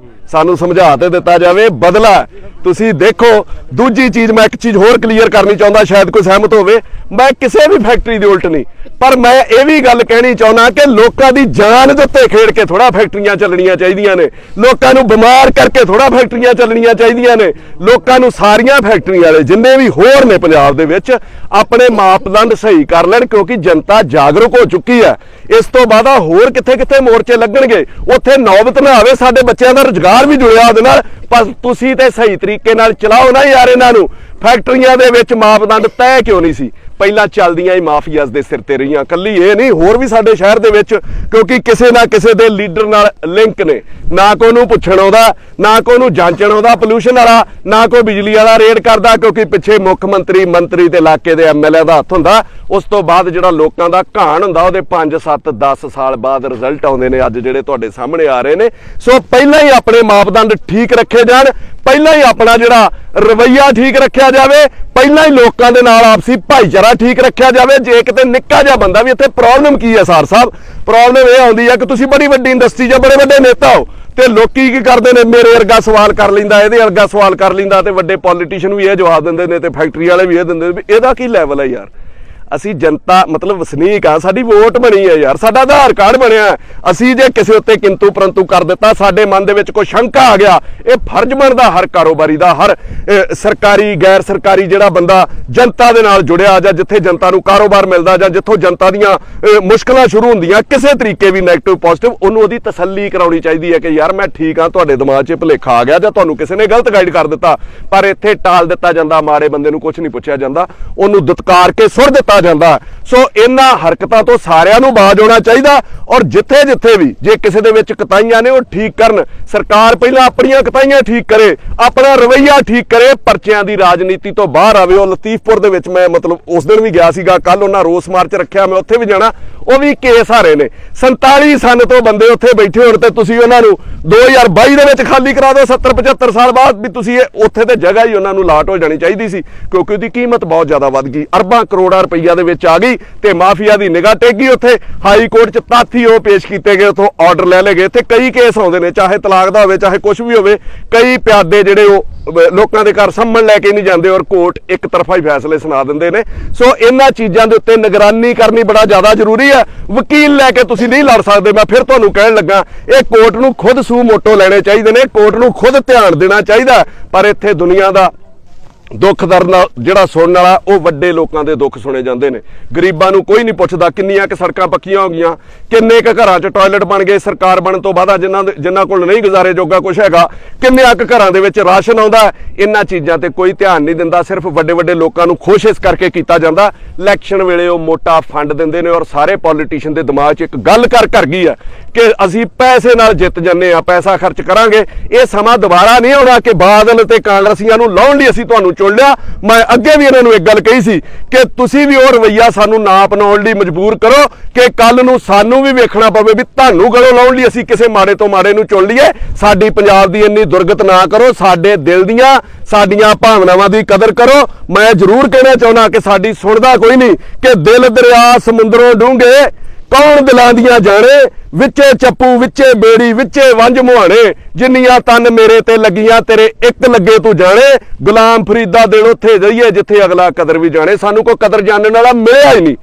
ਸਾਨੂੰ ਸਮਝਾ ਤੇ ਦਿੱਤਾ ਜਾਵੇ, ਬਦਲਾ। ਤੁਸੀਂ ਦੇਖੋ, ਦੂਜੀ ਚੀਜ਼ ਮੈਂ ਇੱਕ ਚੀਜ਼ ਹੋਰ ਕਲੀਅਰ ਕਰਨੀ ਚਾਹੁੰਦਾ, ਸ਼ਾਇਦ ਕੋਈ ਸਹਿਮਤ ਹੋਵੇ। ਮੈਂ ਕਿਸੇ ਵੀ ਫੈਕਟਰੀ ਦੀ ਉਲਟ ਨਹੀਂ, ਪਰ ਮੈਂ ਇਹ ਵੀ ਗੱਲ ਕਹਿਣੀ ਚਾਹੁੰਦਾ ਕਿ ਲੋਕਾਂ ਦੀ ਜਾਨ ਦੇ ਉੱਤੇ ਖੇਡ ਕੇ ਥੋੜਾ ਫੈਕਟਰੀਆਂ ਚੱਲਣੀਆਂ ਚਾਹੀਦੀਆਂ ਨੇ। ਲੋਕਾਂ ਨੂੰ ਬਿਮਾਰ ਕਰਕੇ ਥੋੜਾ ਫੈਕਟਰੀਆਂ ਚੱਲਣੀਆਂ ਚਾਹੀਦੀਆਂ ਨੇ। ਲੋਕਾਂ ਨੂੰ ਸਾਰੀਆਂ ਫੈਕਟਰੀਆਂ ਵਾਲੇ ਜਿੰਨੇ ਵੀ ਹੋਰ ਨੇ ਪੰਜਾਬ ਦੇ ਵਿੱਚ ਆਪਣੇ ਮਾਪਦੰਡ ਸਹੀ ਕਰ ਲੈਣ, ਕਿਉਂਕਿ ਜਨਤਾ ਜਾਗਰੂਕ ਹੋ ਚੁੱਕੀ ਹੈ। ਇਸ ਤੋਂ ਬਾਅਦ ਹੋਰ ਕਿੱਥੇ ਮੋਰਚੇ ਲੱਗਣਗੇ, ਉੱਥੇ ਨੌਬਤ ਨਾ ਆਵੇ। ਸਾਡੇ ਬੱਚਿਆਂ ਦਾ ਰੁਜ਼ਗਾਰ ਵੀ ਜੁੜਿਆ ਉਹਦੇ ਨਾਲ, ਪਰ ਤੁਸੀਂ ਤੇ ਸਹੀ ਤਰੀਕੇ ਨਾਲ ਚਲਾਓ ਨਾ ਯਾਰ ਇਹਨਾਂ ਨੂੰ। ਫੈਕਟਰੀਆਂ ਦੇ ਵਿੱਚ ਮਾਪਦੰਡ ਤੈਅ ਕਿਉਂ ਨਹੀਂ ਸੀ? ਪਹਿਲਾਂ ਚੱਲਦੀਆਂ ਹੀ ਮਾਫੀਆਜ਼ ਦੇ ਸਿਰ ਤੇ ਰਹੀਆਂ। ਕੱਲੀ ਇਹ ਨਹੀਂ, ਹੋਰ ਵੀ ਸਾਡੇ ਸ਼ਹਿਰ ਦੇ ਵਿੱਚ, ਕਿਉਂਕਿ ਕਿਸੇ ਨਾ ਕਿਸੇ ਦੇ ਲੀਡਰ ਨਾਲ ਲਿੰਕ ਨੇ। ਨਾ ਕੋਈ ਨੂੰ ਪੁੱਛਣ ਆਉਂਦਾ, ਨਾ ਕੋਈ ਨੂੰ ਜਾਂਚਣ ਆਉਂਦਾ ਪੋਲੂਸ਼ਨ ਵਾਲਾ, ਨਾ ਕੋਈ ਬਿਜਲੀ ਵਾਲਾ ਰੇਡ ਕਰਦਾ, ਕਿਉਂਕਿ ਪਿੱਛੇ ਮੁੱਖ ਮੰਤਰੀ ਤੇ ਇਲਾਕੇ ਦੇ MLA ਦਾ ਹੱਥ ਹੁੰਦਾ। ਉਸ ਤੋਂ ਬਾਅਦ ਜਿਹੜਾ ਲੋਕਾਂ ਦਾ ਘਾਣ ਹੁੰਦਾ, ਉਹਦੇ 5-7-10 ਸਾਲ ਬਾਅਦ ਰਿਜ਼ਲਟ ਆਉਂਦੇ ਨੇ, ਅੱਜ ਜਿਹੜੇ ਤੁਹਾਡੇ ਸਾਹਮਣੇ ਆ ਰਹੇ ਨੇ। ਸੋ ਪਹਿਲਾਂ ਹੀ ਆਪਣੇ ਮਾਪਦੰਡ ਠੀਕ ਰੱਖੇ ਜਾਣ, ਪਹਿਲਾਂ ਹੀ ਆਪਣਾ ਜਿਹੜਾ ਰਵੱਈਆ ਠੀਕ ਰੱਖਿਆ ਜਾਵੇ, ਪਹਿਲਾਂ ਹੀ ਲੋਕਾਂ ਦੇ ਨਾਲ ਆਪਸੀ ਭਾਈਚਾਰਾ ਠੀਕ ਰੱਖਿਆ ਜਾਵੇ। ਜੇ ਕਿਤੇ ਨਿੱਕਾ ਜਿਹਾ ਬੰਦਾ ਵੀ ਇੱਥੇ ਪ੍ਰੋਬਲਮ ਕੀ ਹੈ ਸਰ ਸਾਹਿਬ, ਪ੍ਰੋਬਲਮ ਇਹ ਆਉਂਦੀ ਹੈ ਕਿ ਤੁਸੀਂ ਬੜੀ ਵੱਡੀ ਇੰਡਸਟਰੀ 'ਚ ਬੜੇ ਵੱਡੇ ਨੇਤਾ ਹੋ ਤੇ ਲੋਕੀ ਕੀ ਕਰਦੇ ਨੇ, ਮੇਰੇ ਵਰਗਾ ਸਵਾਲ ਕਰ ਲੈਂਦਾ, ਇਹਦੇ ਵਰਗਾ ਸਵਾਲ ਕਰ ਲੈਂਦਾ, ਤੇ ਵੱਡੇ ਪੋਲੀਟੀਸ਼ੀਅਨ ਵੀ ਇਹ ਜਵਾਬ ਦਿੰਦੇ ਨੇ ਤੇ ਫੈਕਟਰੀ ਵਾਲੇ ਵੀ ਇਹ ਦਿੰਦੇ ਨੇ। ਇਹਦਾ ਕੀ ਲੈਵਲ ਹੈ ਯਾਰ? ਅਸੀਂ ਜਨਤਾ ਮਤਲਬ ਵਸਨੀਕ ਆ, ਸਾਡੀ ਵੋਟ ਬਣੀ ਹੈ ਯਾਰ, ਸਾਡਾ ਆਧਾਰ ਕਾਰਡ ਬਣਿਆ। ਅਸੀਂ ਜੇ ਕਿਸੇ ਉੱਤੇ ਕਿੰਤੂ ਪਰੰਤੂ ਕਰ ਦਿੱਤਾ, ਸਾਡੇ ਮਨ ਦੇ ਵਿੱਚ ਕੋਈ ਸ਼ੰਕਾ ਆ ਗਿਆ, ਇਹ ਫਰਜ਼ ਬਣਦਾ ਹਰ ਕਾਰੋਬਾਰੀ ਦਾ, ਹਰ ਸਰਕਾਰੀ ਗੈਰ ਸਰਕਾਰੀ ਜਿਹੜਾ ਬੰਦਾ ਜਨਤਾ ਦੇ ਨਾਲ ਜੁੜਿਆ, ਜਾਂ ਜਿੱਥੇ ਜਨਤਾ ਨੂੰ ਕਾਰੋਬਾਰ ਮਿਲਦਾ, ਜਾਂ ਜਿੱਥੋਂ ਜਨਤਾ ਦੀਆਂ ਮੁਸ਼ਕਲਾਂ ਸ਼ੁਰੂ ਹੁੰਦੀਆਂ ਕਿਸੇ ਤਰੀਕੇ ਵੀ ਨੈਗੇਟਿਵ ਪੋਜ਼ਿਟਿਵ, ਉਹਨੂੰ ਉਹਦੀ ਤਸੱਲੀ ਕਰਾਉਣੀ ਚਾਹੀਦੀ ਹੈ ਕਿ ਯਾਰ ਮੈਂ ਠੀਕ ਹਾਂ, ਤੁਹਾਡੇ ਦਿਮਾਗ 'ਚ ਭੁਲੇਖਾ ਆ ਗਿਆ ਜਾਂ ਤੁਹਾਨੂੰ ਕਿਸੇ ਨੇ ਗਲਤ ਗਾਈਡ ਕਰ ਦਿੱਤਾ। ਪਰ ਇੱਥੇ ਟਾਲ ਦਿੱਤਾ ਜਾਂਦਾ, ਮਾੜੇ ਬੰਦੇ ਨੂੰ ਕੁਝ ਨਹੀਂ ਪੁੱਛਿਆ ਜਾਂਦਾ, ਉਹਨੂੰ ਦੁਤਕਾਰ ਕੇ ਸੁੱਟ ਦਿੱਤਾ ਜਾਂਦਾ। ਸੋ ਇਹਨਾਂ ਹਰਕਤਾਂ ਤੋਂ ਸਾਰਿਆਂ ਨੂੰ ਬਾਜ਼ ਆਉਣਾ ਚਾਹੀਦਾ। ਔਰ ਜਿੱਥੇ ਵੀ ਜੇ ਕਿਸੇ ਦੇ ਵਿੱਚ ਕਤਾਈਆਂ ਨੇ ਉਹ ਠੀਕ ਕਰਨ। ਸਰਕਾਰ ਪਹਿਲਾਂ ਆਪਣੀਆਂ ਕਤਾਈਆਂ ਠੀਕ ਕਰੇ, ਆਪਣਾ ਰਵੱਈਆ ਠੀਕ ਕਰੇ, ਪਰਚਿਆਂ ਦੀ ਰਾਜਨੀਤੀ ਤੋਂ ਬਾਹਰ ਆਵੇ। ਉਹ ਲਤੀਫਪੁਰ ਦੇ ਵਿੱਚ ਮੈਂ ਮਤਲਬ ਉਸ ਦਿਨ ਵੀ ਗਿਆ ਸੀਗਾ, ਕੱਲ ਉਹਨਾਂ ਰੋਸ ਮਾਰਚ ਰੱਖਿਆ, ਮੈਂ ਉੱਥੇ ਵੀ ਜਾਣਾ। ਉਹ ਵੀ ਕੇਸ ਹਾਰੇ ਨੇ, 47 ਸਾਲ ਤੋਂ ਬੰਦੇ ਉੱਥੇ ਬੈਠੇ ਹੋਣ ਤੇ ਤੁਸੀਂ ਉਹਨਾਂ ਨੂੰ 2022 ਦੇ ਵਿੱਚ ਖਾਲੀ ਕਰਾ ਦਿਓ। 70-75 ਸਾਲ ਬਾਅਦ ਵੀ ਤੁਸੀਂ ਉੱਥੇ ਤੇ ਜਗ੍ਹਾ ਹੀ ਉਹਨਾਂ ਨੂੰ ਲਾਟ ਹੋ ਜਾਣੀ ਚਾਹੀਦੀ ਸੀ, ਕਿਉਂਕਿ ਉਹਦੀ ਕੀਮਤ ਬਹੁਤ ਜ਼ਿਆਦਾ ਵੱਧ ਗਈ, ਅਰਬਾਂ ਕਰੋੜਾਂ ਰੁਪਈਆ ਦੇ ਵਿੱਚ ਆ ਗਈ ਤੇ ਮਾਫੀਆ ਦੀ ਨਿਗਾਹ ਟੇਗੀ। ਉੱਥੇ ਹਾਈ ਕੋਰਟ 'ਚ ਤੱਥ ਹੀ ਉਹ ਪੇਸ਼ ਕੀਤੇ ਗਏ, ਉੱਥੋਂ ਆਰਡਰ ਲੈ ਲਏ ਗਏ। ਇੱਥੇ ਕਈ ਕੇਸ ਆਉਂਦੇ ਨੇ, ਚਾਹੇ ਤਲਾਕ ਦਾ ਹੋਵੇ ਚਾਹੇ ਕੁਝ ਵੀ ਹੋਵੇ, ਕਈ ਪਿਆਦੇ ਜਿਹੜੇ ਉਹ ਲੋਕਾਂ ਦੇ ਘਰ ਸੰਮਣ ਲੈ ਕੇ ਨਹੀਂ ਜਾਂਦੇ ਔਰ ਕੋਰਟ ਇੱਕ ਤਰਫਾ ਹੀ ਫੈਸਲੇ ਸੁਣਾ ਦਿੰਦੇ ਨੇ। ਸੋ ਇਹਨਾਂ ਚੀਜ਼ਾਂ ਦੇ ਉੱਤੇ ਨਿਗਰਾਨੀ ਕਰਨੀ ਬੜਾ ਜ਼ਿਆਦਾ ਜ਼ਰੂਰੀ ਹੈ। ਵਕੀਲ ਲੈ ਕੇ ਤੁਸੀਂ ਨਹੀਂ ਲੜ ਸਕਦੇ। ਮੈਂ ਫਿਰ ਤੁਹਾਨੂੰ ਕਹਿਣ ਲੱਗਾ, ਇਹ ਕੋਰਟ ਨੂੰ ਖੁਦ ਸੂ ਮੋਟੋ ਲੈਣੇ ਚਾਹੀਦੇ ਨੇ, ਕੋਰਟ ਨੂੰ ਖੁਦ ਧਿਆਨ ਦੇਣਾ ਚਾਹੀਦਾ। ਪਰ ਇੱਥੇ ਦੁਨੀਆ ਦਾ ਦੁੱਖ ਦਰਦ ਨਾਲ ਜਿਹੜਾ ਸੁਣਨ ਵਾਲਾ, ਉਹ ਵੱਡੇ ਲੋਕਾਂ ਦੇ ਦੁੱਖ ਸੁਣੇ ਜਾਂਦੇ ਨੇ, ਗਰੀਬਾਂ ਨੂੰ ਕੋਈ ਨਹੀਂ ਪੁੱਛਦਾ। ਕਿੰਨੀਆਂ ਕਿ ਸੜਕਾਂ ਪੱਕੀਆਂ ਹੋ ਗਈਆਂ, ਕਿੰਨੇ ਕੁ ਘਰਾਂ 'ਚ ਟਾਇਲਟ ਬਣ ਗਏ ਸਰਕਾਰ ਬਣਨ ਤੋਂ ਬਾਅਦ, ਜਿਨ੍ਹਾਂ ਕੋਲ ਨਹੀਂ ਗੁਜ਼ਾਰੇ ਜੋਗਾ ਕੁਛ ਹੈਗਾ। ਕਿੰਨਿਆਂ ਕੁ ਘਰਾਂ ਦੇ ਵਿੱਚ ਰਾਸ਼ਨ ਆਉਂਦਾ। ਇਹਨਾਂ ਚੀਜ਼ਾਂ ਤੇ ਕੋਈ ਧਿਆਨ ਨਹੀਂ ਦਿੰਦਾ, ਸਿਰਫ ਵੱਡੇ ਲੋਕਾਂ ਨੂੰ ਖੁਸ਼ ਇਸ ਕਰਕੇ ਕੀਤਾ ਜਾਂਦਾ। ਇਲੈਕਸ਼ਨ ਵੇਲੇ ਉਹ ਮੋਟਾ ਫੰਡ ਦਿੰਦੇ ਨੇ ਔਰ ਸਾਰੇ ਪੋਲੀਟੀਸ਼ੀਅਨ ਦੇ ਦਿਮਾਗ 'ਚ ਇੱਕ ਗੱਲ ਕਰ ਗਈ ਹੈ ਕਿ ਅਸੀਂ ਪੈਸੇ ਨਾਲ ਜਿੱਤ ਜੰਨੇ ਆ, ਪੈਸਾ ਖਰਚ ਕਰਾਂਗੇ। ਇਹ ਸਮਾਂ ਦੁਬਾਰਾ ਨਹੀਂ ਆਉਣਾ ਕਿ ਬਾਦਲ ਤੇ ਕਾਂਗਰਸੀਆਂ ਨੂੰ ਲਾਉਣ ਲਈ ਅਸੀਂ ਤੁਹਾਨੂੰ ਚੁਣ ਲਿਆ। ਮੈਂ ਅੱਗੇ ਵੀ ਇਹਨਾਂ ਨੂੰ ਇੱਕ ਗੱਲ ਕਹੀ ਸੀ ਕਿ ਤੁਸੀਂ ਵੀ ਉਹ ਰਵੱਈਆ ਸਾਨੂੰ ਨਾ ਅਪਣਾਉਣ ਲਈ ਮਜਬੂਰ ਕਰੋ ਕਿ ਕੱਲ ਨੂੰ ਸਾਨੂੰ ਵੀ ਵੇਖਣਾ ਪਵੇ ਵੀ ਤੁਹਾਨੂੰ ਗਲੋਂ ਲਾਉਣ ਲਈ ਅਸੀਂ ਕਿਸੇ ਮਾੜੇ ਤੋਂ ਮਾੜੇ ਨੂੰ ਚੁਣ ਲਈਏ। ਸਾਡੀ ਪੰਜਾਬ ਦੀ ਇੰਨੀ ਦੁਰਗਤ ਨਾ ਕਰੋ, ਸਾਡੇ ਦਿਲ ਦੀਆਂ ਸਾਡੀਆਂ ਭਾਵਨਾਵਾਂ ਦੀ ਕਦਰ ਕਰੋ। ਮੈਂ ਜ਼ਰੂਰ ਕਹਿਣਾ ਚਾਹੁੰਦਾ ਕਿ ਸਾਡੀ ਸੁਣਦਾ ਕੋਈ ਨਹੀਂ ਕਿ ਦਿਲ ਦਰਿਆ ਸਮੁੰਦਰੋਂ ਡੂੰਘੇ, ਕੌਣ ਦਿਲਾਂ ਦੀਆਂ ਜਾਣੇ, ਵਿੱਚੇ ਚੱਪੂ ਵਿੱਚੇ ਬੇੜੀ ਵਿੱਚੇ ਵੰਝ ਮੁਹਾਣੇ, ਜਿੰਨੀਆਂ ਤਨ ਮੇਰੇ ਤੇ ਲੱਗੀਆਂ ਤੇਰੇ ਇੱਕ ਲੱਗੇ ਤੂੰ ਜਾਣੇ। ਗੁਲਾਮ ਫਰੀਦਾ ਦਿਨ ਉੱਥੇ ਜਾਈਏ ਜਿੱਥੇ ਅਗਲਾ ਕਦਰ ਵੀ ਜਾਣੇ। ਸਾਨੂੰ ਕੋਈ ਕਦਰ ਜਾਣਨ ਵਾਲਾ ਮਿਲਿਆ ਹੀ ਨਹੀਂ।